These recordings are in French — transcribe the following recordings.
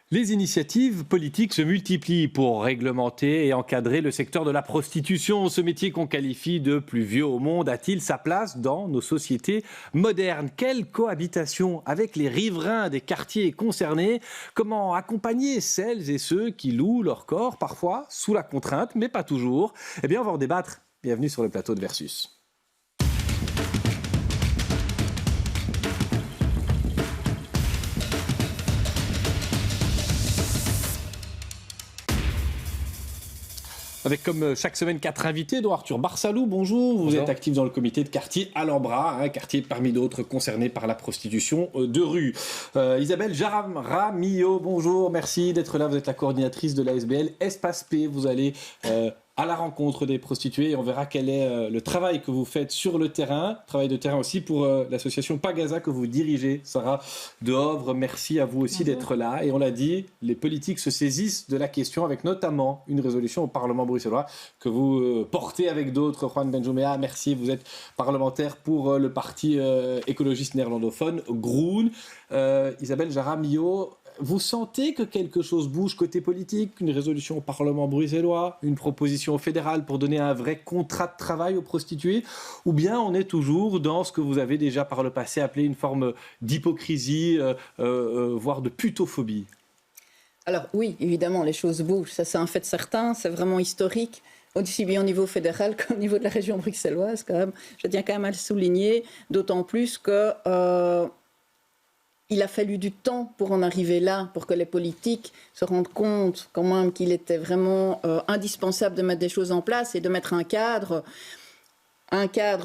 Les initiatives politiques se multiplient pour réglementer et encadrer le secteur de la prostitution. Ce métier qu'on qualifie de plus vieux au monde a-t-il sa place dans nos sociétés modernes? Quelle cohabitation avec les riverains des quartiers concernés? Comment accompagner celles et ceux qui louent leur corps, parfois sous la contrainte, mais pas toujours? Eh bien, on va en débattre. Bienvenue sur le plateau de Versus. Avec comme chaque semaine 4 invités, dont Arthur Barsalou, bonjour. Vous êtes actif dans le comité de quartier Alhambra, un quartier parmi d'autres concerné par la prostitution de rue. Isabelle Jaramillo, bonjour, merci d'être là. Vous êtes la coordinatrice de l'ASBL Espace P. Vous allez à la rencontre des prostituées et on verra quel est le travail que vous faites sur le terrain. Travail de terrain aussi pour l'association Pagaza que vous dirigez, Sarah Dehovre. Merci à vous aussi d'être là. Et on l'a dit, les politiques se saisissent de la question avec notamment une résolution au Parlement bruxellois que vous portez avec d'autres. Juan Benjumea, merci. Vous êtes parlementaire pour le parti écologiste néerlandophone Groen. Isabelle Jaramillo, vous sentez que quelque chose bouge côté politique, une résolution au Parlement bruxellois, une proposition fédérale pour donner un vrai contrat de travail aux prostituées, ou bien on est toujours dans ce que vous avez déjà par le passé appelé une forme d'hypocrisie, voire de putophobie? Alors oui, évidemment, les choses bougent, ça c'est un fait certain, c'est vraiment historique, aussi bien au niveau fédéral qu'au niveau de la région bruxelloise quand même. Je tiens quand même à le souligner, d'autant plus que il a fallu du temps pour en arriver là, pour que les politiques se rendent compte quand même qu'il était vraiment indispensable de mettre des choses en place et de mettre un cadre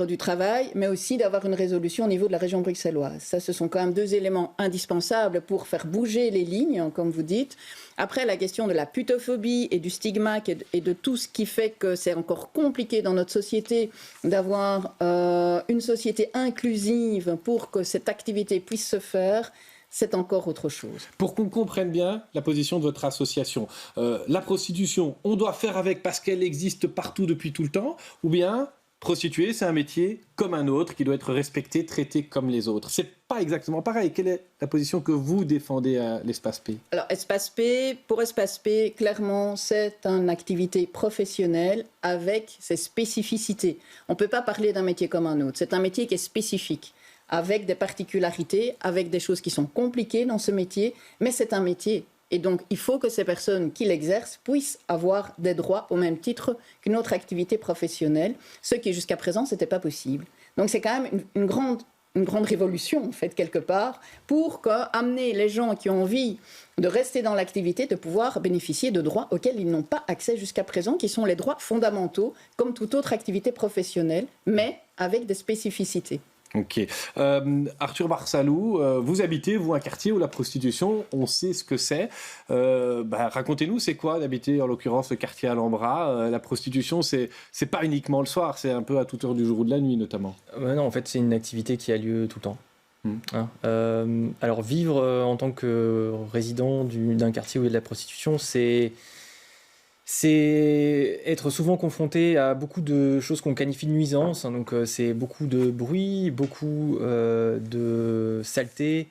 du travail, mais aussi d'avoir une résolution au niveau de la région bruxelloise. Ça, ce sont quand même deux éléments indispensables pour faire bouger les lignes, comme vous dites. Après, la question de la putophobie et du stigma et de tout ce qui fait que c'est encore compliqué dans notre société d'avoir une société inclusive pour que cette activité puisse se faire, c'est encore autre chose. Pour qu'on comprenne bien la position de votre association, la prostitution, on doit faire avec parce qu'elle existe partout depuis tout le temps, ou bien prostituée, c'est un métier comme un autre qui doit être respecté, traité comme les autres. C'est pas exactement pareil. Quelle est la position que vous défendez à l'Espace P? Alors, pour Espace P, clairement, c'est une activité professionnelle avec ses spécificités. On ne peut pas parler d'un métier comme un autre. C'est un métier qui est spécifique, avec des particularités, avec des choses qui sont compliquées dans ce métier, mais c'est un métier. Et donc, il faut que ces personnes qui l'exercent puissent avoir des droits au même titre qu'une autre activité professionnelle, ce qui jusqu'à présent, ce n'était pas possible. Donc, c'est quand même une grande révolution, en fait, quelque part, pour amener les gens qui ont envie de rester dans l'activité, de pouvoir bénéficier de droits auxquels ils n'ont pas accès jusqu'à présent, qui sont les droits fondamentaux, comme toute autre activité professionnelle, mais avec des spécificités. Ok. Arthur Barsalou, vous habitez, vous, un quartier où la prostitution, on sait ce que c'est. Racontez-nous, c'est quoi d'habiter, en l'occurrence, le quartier Alhambra? La prostitution, c'est pas uniquement le soir, c'est un peu à toute heure du jour ou de la nuit, notamment. Non, en fait, c'est une activité qui a lieu tout le temps. Alors, vivre en tant que résident d'un quartier où il y a de la prostitution, c'est être souvent confronté à beaucoup de choses qu'on qualifie de nuisances. Donc, c'est beaucoup de bruit, beaucoup de saleté,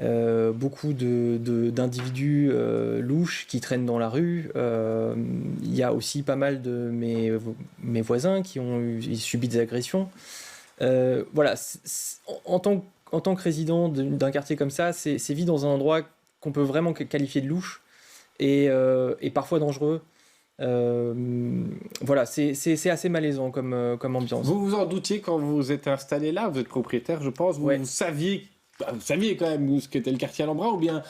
beaucoup d'individus louches qui traînent dans la rue. Il y a aussi pas mal de mes voisins qui ont subi des agressions. Voilà, en tant que résident d'un quartier comme ça, c'est vivre dans un endroit qu'on peut vraiment qualifier de louche et parfois dangereux. Voilà, c'est assez malaisant comme ambiance. Vous vous en doutiez quand vous êtes installé là? Vous êtes propriétaire, je pense. Vous saviez quand même ce qu'était le quartier Alhambra, ou bien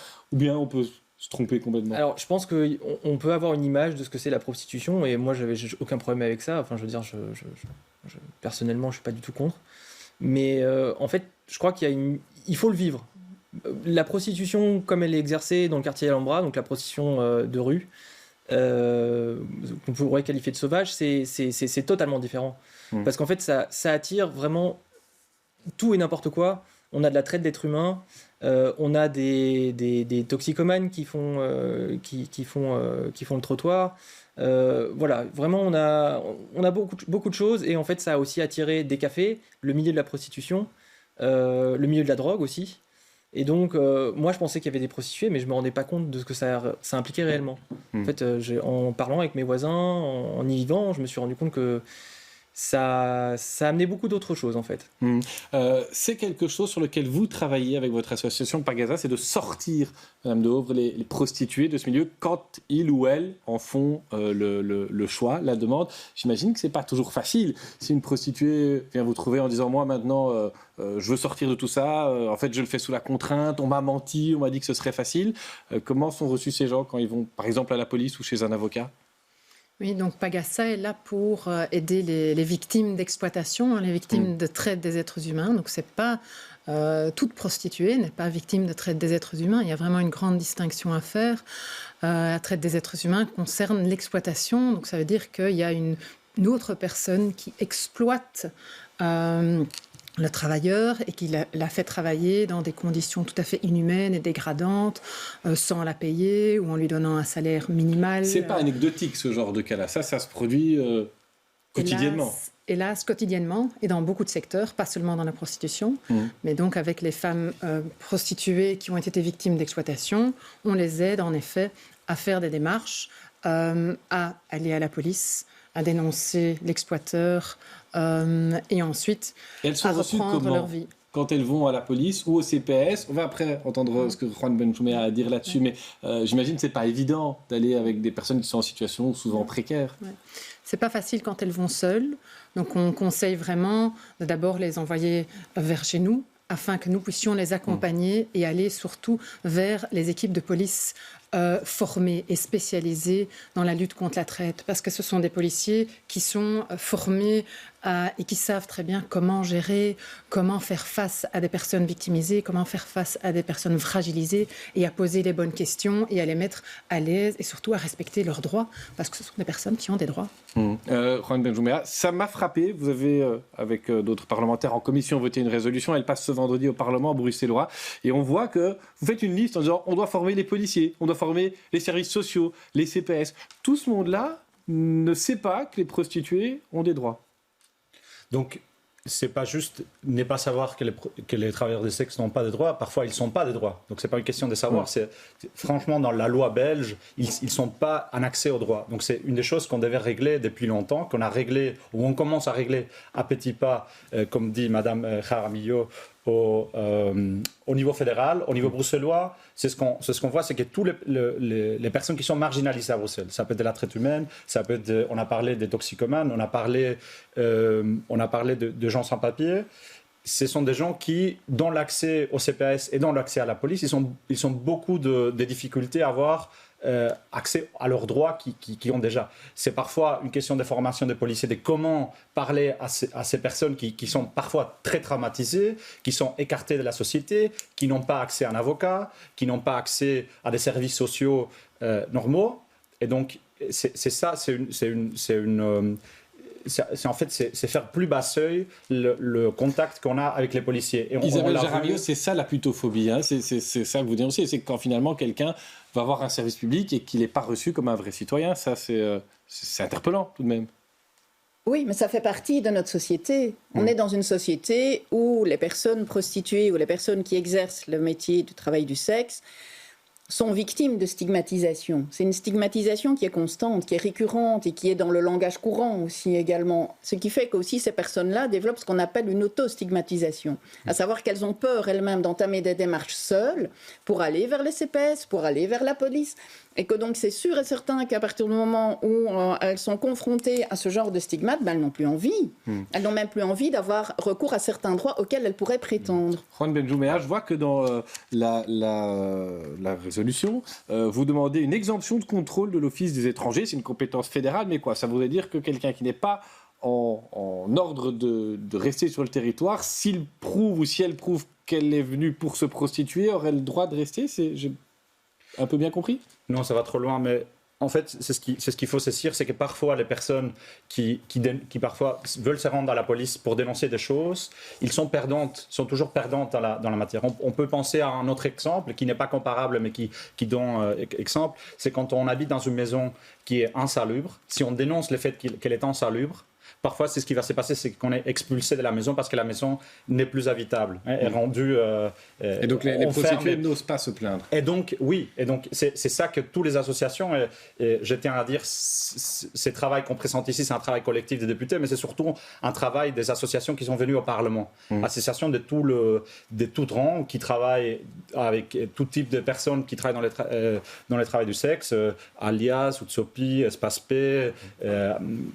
on peut se tromper complètement? Alors, je pense qu'on peut avoir une image de ce que c'est la prostitution, et moi, j'avais aucun problème avec ça. Enfin, je veux dire, personnellement, je suis pas du tout contre. Mais en fait, je crois il faut le vivre. La prostitution, comme elle est exercée dans le quartier Alhambra, donc la prostitution de rue, qu'on pourrait qualifier de sauvage, c'est totalement différent. Parce qu'en fait, ça attire vraiment tout et n'importe quoi. On a de la traite d'êtres humains, on a des toxicomanes qui font le trottoir. Voilà, vraiment, on a beaucoup de choses, et en fait, ça a aussi attiré des cafés, le milieu de la prostitution, le milieu de la drogue aussi. Et donc, moi, je pensais qu'il y avait des prostituées, mais je me rendais pas compte de ce que ça impliquait réellement. En fait, en parlant avec mes voisins, en y vivant, je me suis rendu compte que ça a amené beaucoup d'autres choses, en fait. C'est quelque chose sur lequel vous travaillez avec votre association Pagasa, c'est de sortir, Madame de Hauvre, les prostituées de ce milieu quand ils ou elles en font le choix, la demande. J'imagine que c'est pas toujours facile. Si une prostituée vient vous trouver en disant « moi maintenant je veux sortir de tout ça, en fait je le fais sous la contrainte, on m'a menti, on m'a dit que ce serait facile », comment sont reçus ces gens quand ils vont par exemple à la police ou chez un avocat ? Oui, donc Pagasa est là pour aider les victimes d'exploitation, les victimes de traite des êtres humains. Donc c'est pas toute prostituée n'est pas victime de traite des êtres humains. Il y a vraiment une grande distinction à faire. La traite des êtres humains concerne l'exploitation. Donc ça veut dire qu'il y a une autre personne qui exploite le travailleur et qui l'a fait travailler dans des conditions tout à fait inhumaines et dégradantes, sans la payer ou en lui donnant un salaire minimal. C'est pas anecdotique ce genre de cas-là, ça se produit quotidiennement. Hélas, quotidiennement et dans beaucoup de secteurs, pas seulement dans la prostitution, mais donc avec les femmes prostituées qui ont été victimes d'exploitation, on les aide en effet à faire des démarches, à aller à la police, à dénoncer l'exploiteur et ensuite à reprendre leur vie. Quand elles vont à la police ou au CPS, on va après entendre ce que Juan Benjumea a à dire là-dessus, mais j'imagine que ce n'est pas évident d'aller avec des personnes qui sont en situation souvent précaire. C'est pas facile quand elles vont seules, donc on conseille vraiment de d'abord les envoyer vers chez nous, afin que nous puissions les accompagner et aller surtout vers les équipes de police formés et spécialisés dans la lutte contre la traite, parce que ce sont des policiers qui sont formés et qui savent très bien comment gérer, comment faire face à des personnes victimisées, comment faire face à des personnes fragilisées et à poser les bonnes questions et à les mettre à l'aise et surtout à respecter leurs droits, parce que ce sont des personnes qui ont des droits. Juan Benjumea, ça m'a frappé. Vous avez, avec d'autres parlementaires en commission, voté une résolution. Elle passe ce vendredi au Parlement bruxellois. Et on voit que vous faites une liste en disant on doit former les policiers, on doit former les services sociaux, les CPS. Tout ce monde-là ne sait pas que les prostituées ont des droits. Donc, c'est pas juste ne pas savoir que les travailleurs de sexe n'ont pas de droits. Parfois, ils ne sont pas de droits. Donc, c'est pas une question de savoir. Franchement, dans la loi belge, ils ne sont pas en accès aux droits. Donc, c'est une des choses qu'on devait régler depuis longtemps, qu'on a réglé, ou on commence à régler à petits pas, comme dit Madame Jaramillo, au niveau fédéral, au niveau bruxellois. C'est ce qu'on voit, c'est que toutes les personnes qui sont marginalisées à Bruxelles, ça peut être de la traite humaine, ça peut être on a parlé des toxicomanes, on a parlé de gens sans papier. Ce sont des gens qui, dans l'accès au CPS et dans l'accès à la police, ils ont beaucoup de difficultés à avoir accès à leurs droits qu'ils ont déjà. C'est parfois une question de formation des policiers, de comment parler à ces personnes qui sont parfois très traumatisées, qui sont écartées de la société, qui n'ont pas accès à un avocat, qui n'ont pas accès à des services sociaux normaux. Et donc, c'est faire plus bas seuil le contact qu'on a avec les policiers. Et Isabelle Jaramillo, c'est ça la putophobie, hein. C'est ça que vous dénoncez, c'est quand finalement quelqu'un va avoir un service public et qu'il n'est pas reçu comme un vrai citoyen. Ça, c'est interpellant tout de même. Oui, mais ça fait partie de notre société. On est dans une société où les personnes prostituées ou les personnes qui exercent le métier du travail du sexe sont victimes de stigmatisation. C'est une stigmatisation qui est constante, qui est récurrente et qui est dans le langage courant aussi également. Ce qui fait qu'aussi ces personnes-là développent ce qu'on appelle une auto-stigmatisation, à savoir qu'elles ont peur elles-mêmes d'entamer des démarches seules pour aller vers les CPS, pour aller vers la police. Et que donc c'est sûr et certain qu'à partir du moment où elles sont confrontées à ce genre de stigmate, elles n'ont plus envie. Elles n'ont même plus envie d'avoir recours à certains droits auxquels elles pourraient prétendre. Juan Benjumea, je vois que dans la résolution, vous demandez une exemption de contrôle de l'Office des étrangers. C'est une compétence fédérale, mais quoi ? Ça voudrait dire que quelqu'un qui n'est pas en ordre de rester sur le territoire, s'il prouve ou si elle prouve qu'elle est venue pour se prostituer, aurait le droit de rester ? J'ai un peu bien compris ? Non, ça va trop loin, mais en fait, c'est ce qu'il faut saisir, c'est que parfois les personnes qui parfois veulent se rendre à la police pour dénoncer des choses, ils sont toujours perdantes dans la matière. On peut penser à un autre exemple qui n'est pas comparable, mais qui donne exemple, c'est quand on habite dans une maison qui est insalubre. Si on dénonce le fait qu'elle est insalubre, parfois, c'est ce qui va se passer, c'est qu'on est expulsé de la maison parce que la maison n'est plus habitable, est rendue. Et donc les prostituées n'osent pas se plaindre. Et donc, oui, c'est ça que toutes les associations, et je tiens à dire, ce travail qu'on présente ici, c'est un travail collectif des députés, mais c'est surtout un travail des associations qui sont venues au Parlement. Associations de tout rang, qui travaillent avec tout type de personnes qui travaillent dans le travail du sexe, Alias, Utsopi, Espace P,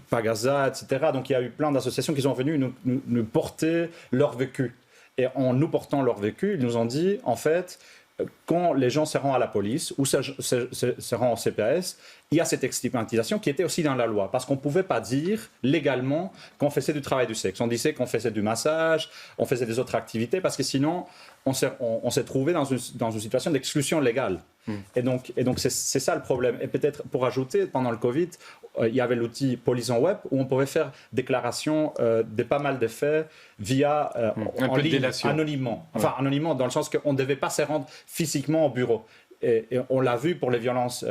Pagaza, etc. Donc il y a eu plein d'associations qui sont venues nous porter leur vécu. Et en nous portant leur vécu, ils nous ont dit, en fait, quand les gens se rendent à la police ou se rendent au CPS, il y a cette stigmatisation qui était aussi dans la loi. Parce qu'on ne pouvait pas dire légalement qu'on faisait du travail du sexe. On disait qu'on faisait du massage, on faisait des autres activités, parce que sinon, on s'est trouvé dans une situation d'exclusion légale. Et donc c'est ça le problème. Et peut-être pour ajouter, pendant le Covid, il y avait l'outil Police en web où on pouvait faire déclaration de pas mal de faits via en ligne, anonymement. Enfin, anonymement dans le sens qu'on ne devait pas se rendre physiquement au bureau. Et on l'a vu pour les violences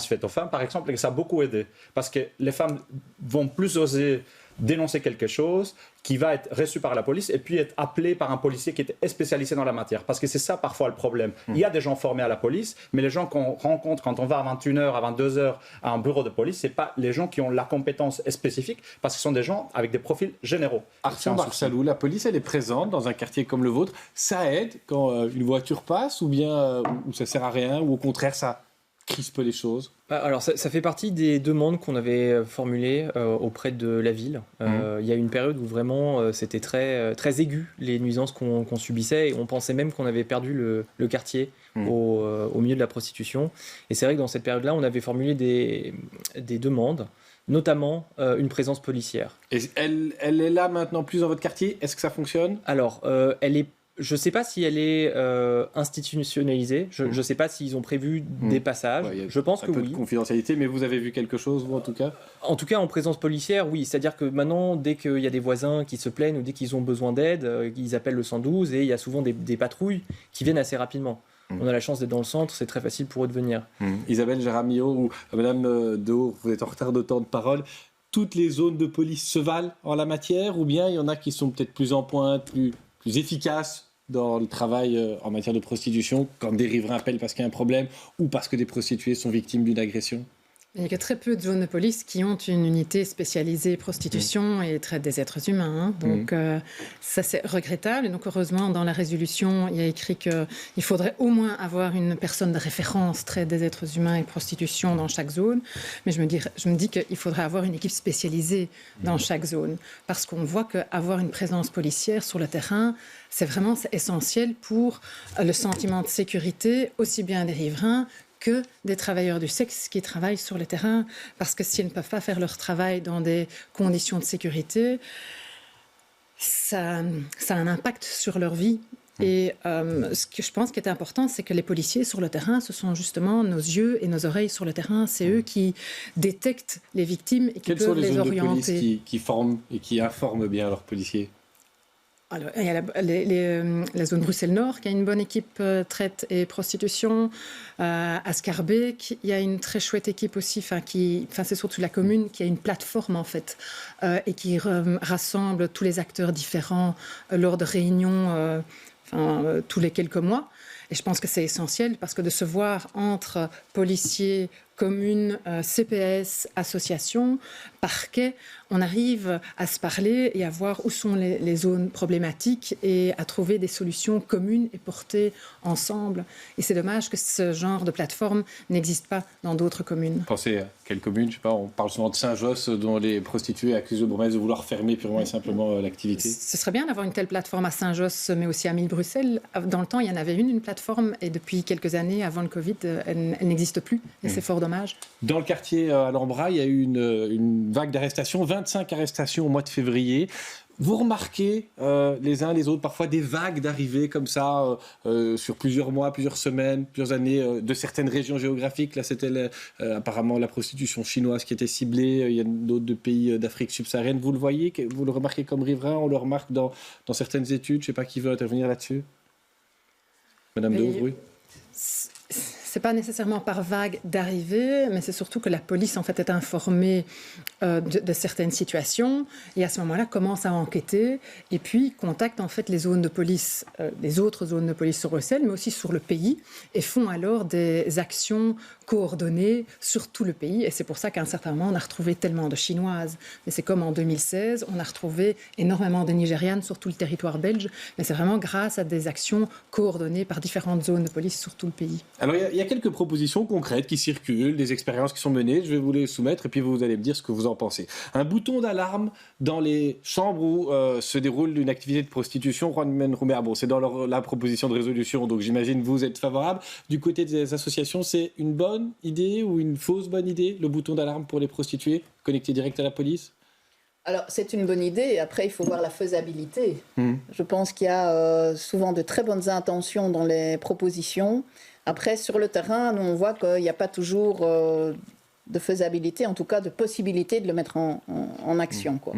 faites aux femmes, par exemple, et ça a beaucoup aidé. Parce que les femmes vont plus oser dénoncer quelque chose qui va être reçu par la police et puis être appelé par un policier qui est spécialisé dans la matière. Parce que c'est ça parfois le problème. Il y a des gens formés à la police, mais les gens qu'on rencontre quand on va à 21h, à 22h à un bureau de police, ce n'est pas les gens qui ont la compétence spécifique, parce que ce sont des gens avec des profils généraux. Arthur Barsalou, la police, elle est présente dans un quartier comme le vôtre. Ça aide quand une voiture passe, ou bien où ça ne sert à rien, ou au contraire, ça crispe les choses? Alors ça fait partie des demandes qu'on avait formulées auprès de la ville. Il y a une période où vraiment c'était très aigu les nuisances qu'on subissait, et on pensait même qu'on avait perdu le quartier au milieu de la prostitution. Et c'est vrai que dans cette période-là, on avait formulé des demandes, notamment une présence policière. Et elle est là maintenant plus dans votre quartier? Est-ce que ça fonctionne? Alors, je ne sais pas si elle est institutionnalisée. Je ne sais pas s'ils ont prévu des passages. Ouais, je pense que oui. Un peu de confidentialité, mais vous avez vu quelque chose, vous, en tout cas? En tout cas, en présence policière, oui. C'est-à-dire que maintenant, dès qu'il y a des voisins qui se plaignent ou dès qu'ils ont besoin d'aide, ils appellent le 112, et il y a souvent des patrouilles qui viennent assez rapidement. On a la chance d'être dans le centre, c'est très facile pour eux de venir. Isabelle Jaramillo ou Madame Dehaut, vous êtes en retard de temps de parole. Toutes les zones de police se valent en la matière, ou bien il y en a qui sont peut-être plus en pointe, plus efficace dans le travail en matière de prostitution, quand des riverains appellent parce qu'il y a un problème ou parce que des prostituées sont victimes d'une agression? Il n'y a que très peu de zones de police qui ont une unité spécialisée prostitution et traitent des êtres humains. Donc ça, c'est regrettable. Et donc heureusement, dans la résolution, il y a écrit qu'il faudrait au moins avoir une personne de référence traite des êtres humains et prostitution dans chaque zone. Mais je me dis qu'il faudrait avoir une équipe spécialisée dans chaque zone. Parce qu'on voit qu'avoir une présence policière sur le terrain, c'est essentiel pour le sentiment de sécurité, aussi bien des riverains que des travailleurs du sexe qui travaillent sur le terrain, parce que s'ils ne peuvent pas faire leur travail dans des conditions de sécurité, ça a un impact sur leur vie. Et ce que je pense qui est important, c'est que les policiers sur le terrain, ce sont justement nos yeux et nos oreilles sur le terrain. C'est eux qui détectent les victimes et qui peuvent les orienter. Quelles sont les zones de police qui forment et qui informent bien leurs policiers? Alors, il y a la zone Bruxelles-Nord qui a une bonne équipe traite et prostitution. À Scarbeck, il y a une très chouette équipe aussi, c'est surtout la commune qui a une plateforme en fait et qui rassemble tous les acteurs différents lors de réunions tous les quelques mois. Et je pense que c'est essentiel parce que de se voir entre policiers, communes, CPS, associations, parquets, on arrive à se parler et à voir où sont les zones problématiques et à trouver des solutions communes et portées ensemble. Et c'est dommage que ce genre de plateforme n'existe pas dans d'autres communes. Pensez à quelle commune? Je sais pas, on parle souvent de Saint-Josse, dont les prostituées accusent le bourgmestre de vouloir fermer purement et simplement l'activité. Ce serait bien d'avoir une telle plateforme à Saint-Josse, mais aussi à Mille-Bruxelles. Dans le temps, il y en avait une plateforme, et depuis quelques années, avant le Covid, elle n'existe plus. Et c'est fort dommage. Dans le quartier Alhambra, il y a eu une vague d'arrestations, 25 arrestations au mois de février. Vous remarquez les uns les autres parfois des vagues d'arrivées comme ça sur plusieurs mois, plusieurs semaines, plusieurs années de certaines régions géographiques. Là, c'était apparemment la prostitution chinoise qui était ciblée. Il y a d'autres pays d'Afrique subsaharienne. Vous le voyez, vous le remarquez comme riverain, on le remarque dans certaines études. Je ne sais pas qui veut intervenir là-dessus. Madame Dehaut, oui. C'est pas nécessairement par vague d'arrivée, mais c'est surtout que la police en fait est informée de certaines situations, et à ce moment-là commence à enquêter, et puis contacte en fait les zones de police, les autres zones de police sur Bruxelles, mais aussi sur le pays, et font alors des actions coordonnées sur tout le pays. Et c'est pour ça qu'à un certain moment, on a retrouvé tellement de Chinoises. Mais c'est comme en 2016, on a retrouvé énormément de Nigérianes sur tout le territoire belge. Mais c'est vraiment grâce à des actions coordonnées par différentes zones de police sur tout le pays. Alors, il y a quelques propositions concrètes qui circulent, des expériences qui sont menées. Je vais vous les soumettre et puis vous allez me dire ce que vous en pensez. Un bouton d'alarme dans les chambres où se déroule une activité de prostitution. Juan Benjumea, bon, c'est dans la proposition de résolution, donc j'imagine que vous êtes favorable. Du côté des associations, c'est une bonne idée ou une fausse bonne idée, le bouton d'alarme pour les prostituées, connecté direct à la police? Alors, c'est une bonne idée. Après, il faut voir la faisabilité. Je pense qu'il y a souvent de très bonnes intentions dans les propositions. Après, sur le terrain, on voit qu'il n'y a pas toujours de faisabilité, en tout cas de possibilité de le mettre en action. Quoi.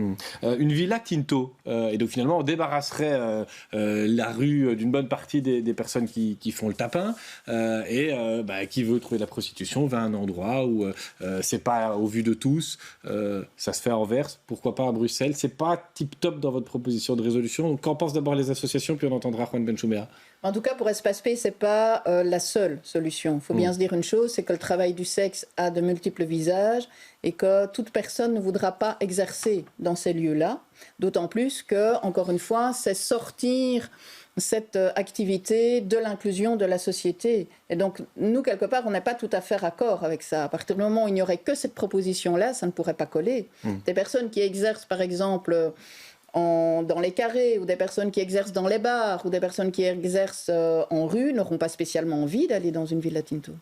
Une villa Tinto, et donc finalement on débarrasserait la rue d'une bonne partie des personnes qui font le tapin, et qui veut trouver de la prostitution va à un endroit où c'est pas au vu de tous, ça se fait à Anvers, pourquoi pas à Bruxelles, c'est pas tip top dans votre proposition de résolution. Donc qu'en pensent d'abord les associations, puis on entendra Juan Benjumea. En tout cas, pour Espace P, ce n'est pas la seule solution. Il faut bien se dire une chose, c'est que le travail du sexe a de multiples visages et que toute personne ne voudra pas exercer dans ces lieux-là. D'autant plus que, encore une fois, c'est sortir cette activité de l'inclusion de la société. Et donc, nous, quelque part, on n'est pas tout à fait raccord avec ça. À partir du moment où il n'y aurait que cette proposition-là, ça ne pourrait pas coller. Des personnes qui exercent, par exemple... dans les carrés, ou des personnes qui exercent dans les bars, ou des personnes qui exercent en rue, n'auront pas spécialement envie d'aller dans une villa Tinto.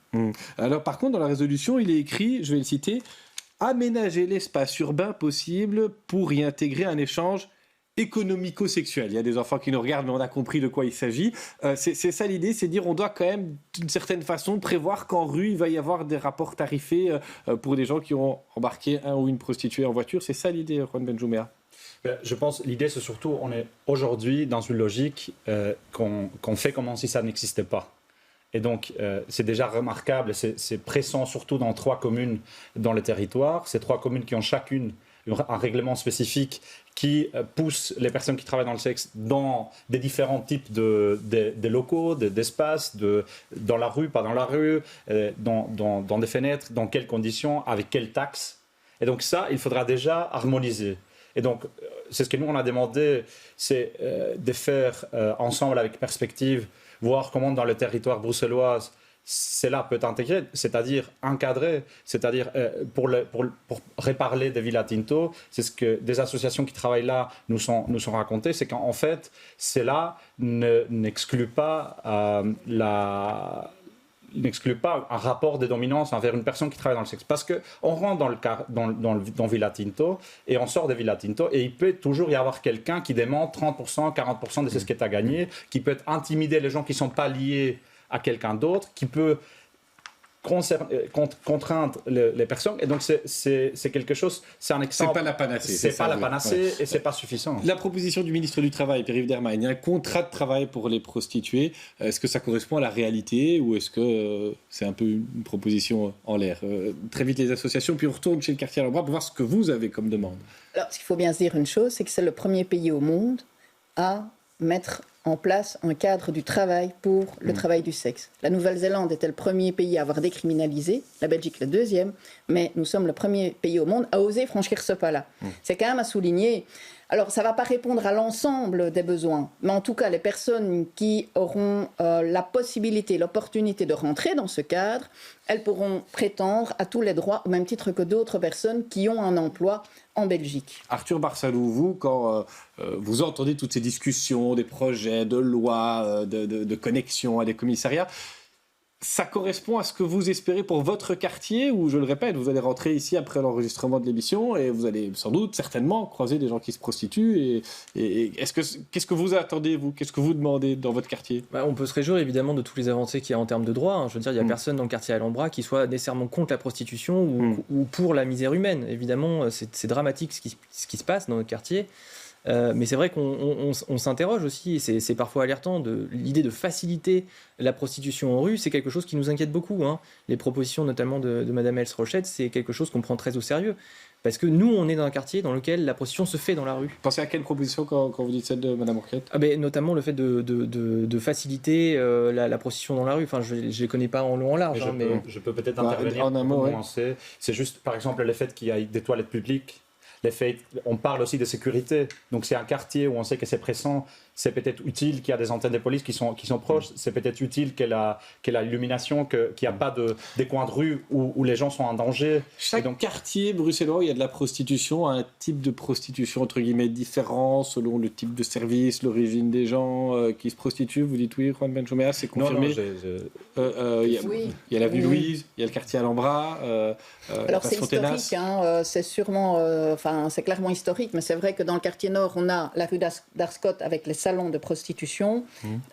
Alors par contre, dans la résolution, il est écrit, je vais le citer, « Aménager l'espace urbain possible pour y intégrer un échange économico-sexuel ». Il y a des enfants qui nous regardent, mais on a compris de quoi il s'agit. C'est ça l'idée, c'est dire on doit quand même, d'une certaine façon, prévoir qu'en rue, il va y avoir des rapports tarifés pour des gens qui ont embarqué un ou une prostituée en voiture. C'est ça l'idée, Juan Benjumea. Je pense que l'idée, c'est surtout, on est aujourd'hui dans une logique qu'on fait comme si ça n'existait pas. Et donc, c'est déjà remarquable, c'est pressant surtout dans 3 communes dans le territoire. Ces 3 communes qui ont chacune un règlement spécifique qui pousse les personnes qui travaillent dans le sexe dans des différents types de locaux, d'espaces, dans la rue, pas dans la rue, dans des fenêtres, dans quelles conditions, avec quelles taxes. Et donc ça, il faudra déjà harmoniser. Et donc, c'est ce que nous, on a demandé, c'est de faire ensemble avec Perspective, voir comment dans le territoire bruxellois, cela peut être intégré, c'est-à-dire encadré, c'est-à-dire pour reparler de Villa Tinto, c'est ce que des associations qui travaillent là nous sont racontées, c'est qu'en fait, cela n'exclut pas n'exclut pas un rapport de dominance envers une personne qui travaille dans le sexe. Parce qu'on rentre dans Villa Tinto et on sort de Villa Tinto et il peut toujours y avoir quelqu'un qui demande 30%, 40% de ce que tu as gagné, qui peut intimider les gens qui ne sont pas liés à quelqu'un d'autre, qui peut contraindre les personnes. Et donc, c'est quelque chose, c'est un exemple. C'est pas la panacée. C'est pas la panacée et c'est pas suffisant. La proposition du ministre du Travail, Pierre-Yves Dermain, il y a un contrat de travail pour les prostituées. Est-ce que ça correspond à la réalité ou est-ce que c'est un peu une proposition en l'air? Très vite les associations, puis on retourne chez le quartier à l'Ambra pour voir ce que vous avez comme demande. Alors, ce qu'il faut bien se dire une chose, c'est que c'est le premier pays au monde à mettre en place un cadre du travail pour le travail du sexe. La Nouvelle-Zélande était le premier pays à avoir décriminalisé, la Belgique le deuxième, mais nous sommes le premier pays au monde à oser franchir ce pas-là. C'est quand même à souligner. Alors, ça ne va pas répondre à l'ensemble des besoins, mais en tout cas, les personnes qui auront la possibilité, l'opportunité de rentrer dans ce cadre, elles pourront prétendre à tous les droits, au même titre que d'autres personnes qui ont un emploi en Belgique. Arthur Barsalou, vous, quand vous entendez toutes ces discussions, des projets, de lois, de connexions à des commissariats, ça correspond à ce que vous espérez pour votre quartier, où, je le répète, vous allez rentrer ici après l'enregistrement de l'émission et vous allez sans doute, certainement, croiser des gens qui se prostituent. Et qu'est-ce que vous attendez, vous? Qu'est-ce que vous demandez dans votre quartier? On peut se réjouir évidemment de toutes les avancées qu'il y a en termes de droits. Je veux dire, il n'y a personne dans le quartier Alhambra qui soit nécessairement contre la prostitution ou pour la misère humaine. Évidemment, c'est dramatique ce qui se passe dans notre quartier. Mais c'est vrai qu'on s'interroge aussi, et c'est parfois alertant, de l'idée de faciliter la prostitution en rue, c'est quelque chose qui nous inquiète beaucoup. Hein. Les propositions notamment de Madame Els Rochette, c'est quelque chose qu'on prend très au sérieux. Parce que nous, on est dans un quartier dans lequel la prostitution se fait dans la rue. Vous pensez à quelle proposition quand vous dites celle de Madame Rochette ? Notamment le fait de faciliter la prostitution dans la rue. Enfin, je ne les connais pas en long en large. Je peux peut-être intervenir en un mot. C'est juste, par exemple, le fait qu'il y ait des toilettes publiques. On parle aussi de sécurité. Donc, c'est un quartier où on sait que c'est pressant. C'est peut-être utile qu'il y a des antennes de police qui sont proches. C'est peut-être utile qu'il y ait l'illumination, qu'il n'y a pas des coins de rue où les gens sont en danger. Chaque quartier bruxellois où il y a de la prostitution a un type de prostitution, entre guillemets, différent selon le type de service, l'origine des gens qui se prostituent. Vous dites oui, Juan Benjumea, c'est confirmé. Il y a l'avenue Louise, il y a le quartier Alhambra, alors c'est historique, c'est sûrement, c'est clairement historique, mais c'est vrai que dans le quartier nord, on a la rue d'Arscott avec les salons de prostitution.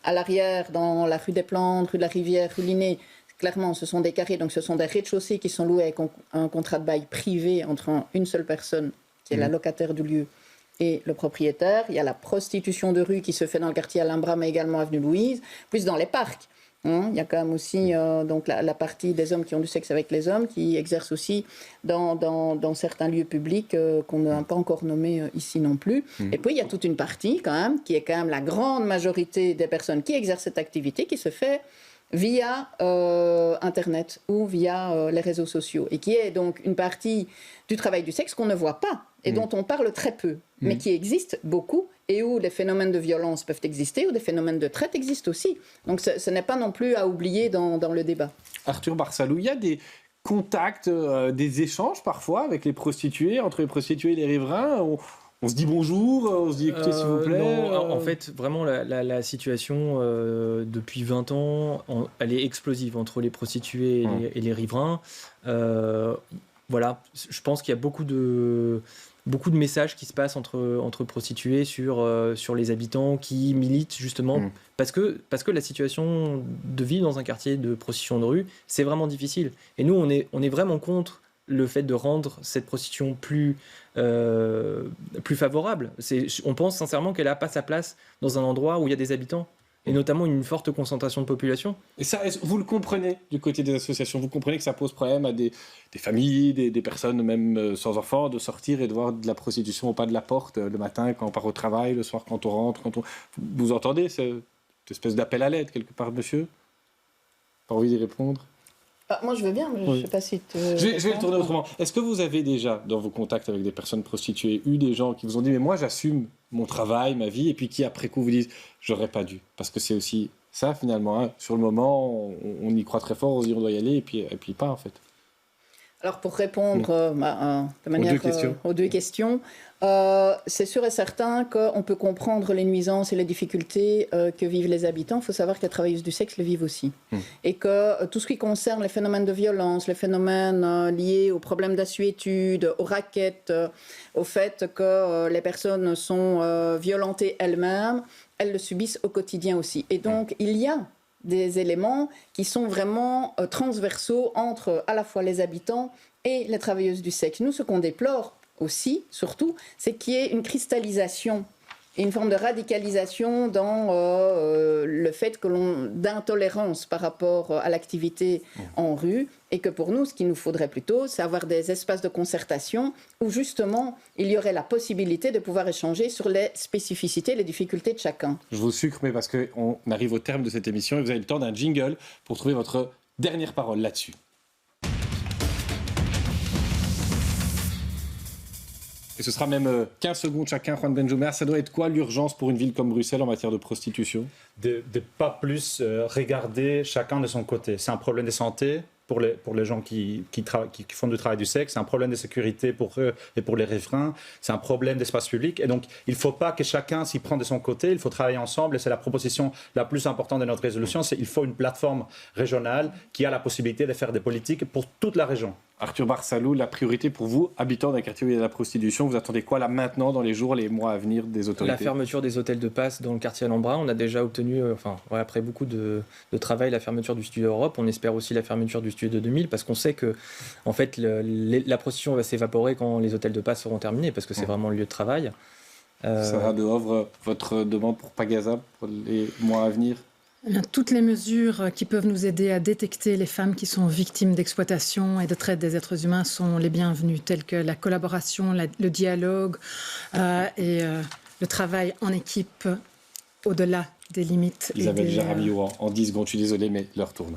À l'arrière, dans la rue des Plantes, rue de la Rivière, rue Linné, clairement, ce sont des carrés, donc ce sont des rez-de-chaussée qui sont loués avec un contrat de bail privé entre une seule personne, qui est la locataire du lieu, et le propriétaire. Il y a la prostitution de rue qui se fait dans le quartier Alhambra, mais également avenue Louise, plus dans les parcs. Il y a quand même aussi donc la partie des hommes qui ont du sexe avec les hommes, qui exercent aussi dans certains lieux publics qu'on n'a pas encore nommés ici non plus. Et puis il y a toute une partie quand même, qui est quand même la grande majorité des personnes qui exercent cette activité, qui se fait via Internet ou via les réseaux sociaux, et qui est donc une partie du travail du sexe qu'on ne voit pas et dont on parle très peu, mais qui existe beaucoup, et où des phénomènes de violence peuvent exister, ou des phénomènes de traite existent aussi. Donc ce n'est pas non plus à oublier dans le débat. Arthur Barsalou, il y a des contacts, des échanges parfois avec les prostituées, entre les prostituées et les riverains. On se dit bonjour, on se dit écoutez s'il vous plaît. Non, en fait, vraiment, la situation depuis 20 ans, elle est explosive entre les prostituées et les riverains. Voilà, je pense qu'il y a beaucoup de messages qui se passent entre prostituées sur les habitants qui militent justement parce que la situation de vivre dans un quartier de prostitution de rue, c'est vraiment difficile. Et nous, on est vraiment contre le fait de rendre cette prostitution plus favorable. On pense sincèrement qu'elle n'a pas sa place dans un endroit où il y a des habitants, et notamment une forte concentration de population. Et ça, vous le comprenez du côté des associations, vous comprenez que ça pose problème à des familles, des personnes même sans enfants, de sortir et de voir de la prostitution au pas de la porte le matin quand on part au travail, le soir quand on rentre, Vous entendez cette espèce d'appel à l'aide quelque part, monsieur ? Pas envie d'y répondre ? Moi, je veux bien, mais je ne sais pas si... Je vais le tourner autrement. Est-ce que vous avez déjà, dans vos contacts avec des personnes prostituées, eu des gens qui vous ont dit « mais moi, j'assume mon travail, ma vie », et puis qui, après coup, vous disent « j'aurais pas dû ». Parce que c'est aussi ça, finalement. Sur le moment, on y croit très fort, on se dit « on doit y aller », et puis pas, en fait. Alors, pour répondre de manière aux deux questions, c'est sûr et certain qu'on peut comprendre les nuisances et les difficultés que vivent les habitants. Il faut savoir que les travailleuses du sexe le vivent aussi. Et que tout ce qui concerne les phénomènes de violence, les phénomènes liés aux problèmes d'assuétude, aux raquettes, au fait que les personnes sont violentées elles-mêmes, elles le subissent au quotidien aussi. Et donc, il y a des éléments qui sont vraiment transversaux entre à la fois les habitants et les travailleuses du sexe. Nous, ce qu'on déplore aussi, surtout, c'est qu'il y ait une cristallisation et une forme de radicalisation dans le fait d'intolérance par rapport à l'activité en rue, et que pour nous, ce qu'il nous faudrait plutôt, c'est avoir des espaces de concertation où justement, il y aurait la possibilité de pouvoir échanger sur les spécificités, les difficultés de chacun. Je vous sucre, mais parce qu'on arrive au terme de cette émission et vous avez le temps d'un jingle pour trouver votre dernière parole là-dessus. Et ce sera même 15 secondes chacun, Juan Benjumea. Ça doit être quoi l'urgence pour une ville comme Bruxelles en matière de prostitution ? De pas plus regarder chacun de son côté. C'est un problème de santé pour les gens qui font du travail du sexe, c'est un problème de sécurité pour eux et pour les riverains, c'est un problème d'espace public. Et donc, il ne faut pas que chacun s'y prenne de son côté, il faut travailler ensemble. Et c'est la proposition la plus importante de notre résolution, c'est qu'il faut une plateforme régionale qui a la possibilité de faire des politiques pour toute la région. Arthur Barsalou, la priorité pour vous, habitants d'un quartier où il y a de la prostitution, vous attendez quoi là maintenant, dans les jours, les mois à venir des autorités ? La fermeture des hôtels de passe dans le quartier Alhambra. On a déjà obtenu, après beaucoup de travail, la fermeture du Studio Europe. On espère aussi la fermeture du Studio 2000 parce qu'on sait que en fait, la prostitution va s'évaporer quand les hôtels de passe seront terminés parce que c'est vraiment le lieu de travail. Sarah de Hovre, votre demande pour Pagasa pour les mois à venir? Toutes les mesures qui peuvent nous aider à détecter les femmes qui sont victimes d'exploitation et de traite des êtres humains sont les bienvenues, telles que la collaboration, le dialogue et le travail en équipe au-delà des limites. Isabelle Jaramillo, en 10 secondes, je suis désolé, mais l'heure tourne.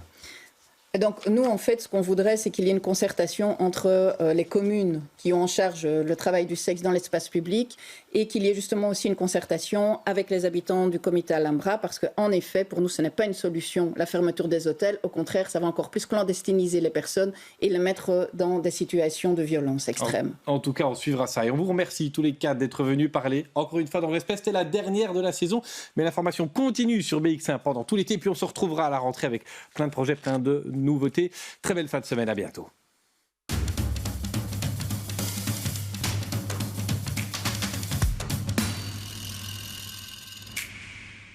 Et donc, nous, en fait, ce qu'on voudrait, c'est qu'il y ait une concertation entre les communes qui ont en charge le travail du sexe dans l'espace public et qu'il y ait justement aussi une concertation avec les habitants du comité Alhambra, parce qu'en effet, pour nous, ce n'est pas une solution, la fermeture des hôtels. Au contraire, ça va encore plus clandestiniser les personnes et les mettre dans des situations de violence extrême. En tout cas, on suivra ça. Et on vous remercie tous les quatre d'être venus parler encore une fois dans le respect. C'était la dernière de la saison, mais l'information continue sur BX1 pendant tout l'été. Puis on se retrouvera à la rentrée avec plein de projets, plein de nouveautés. Très belle fin de semaine, à bientôt.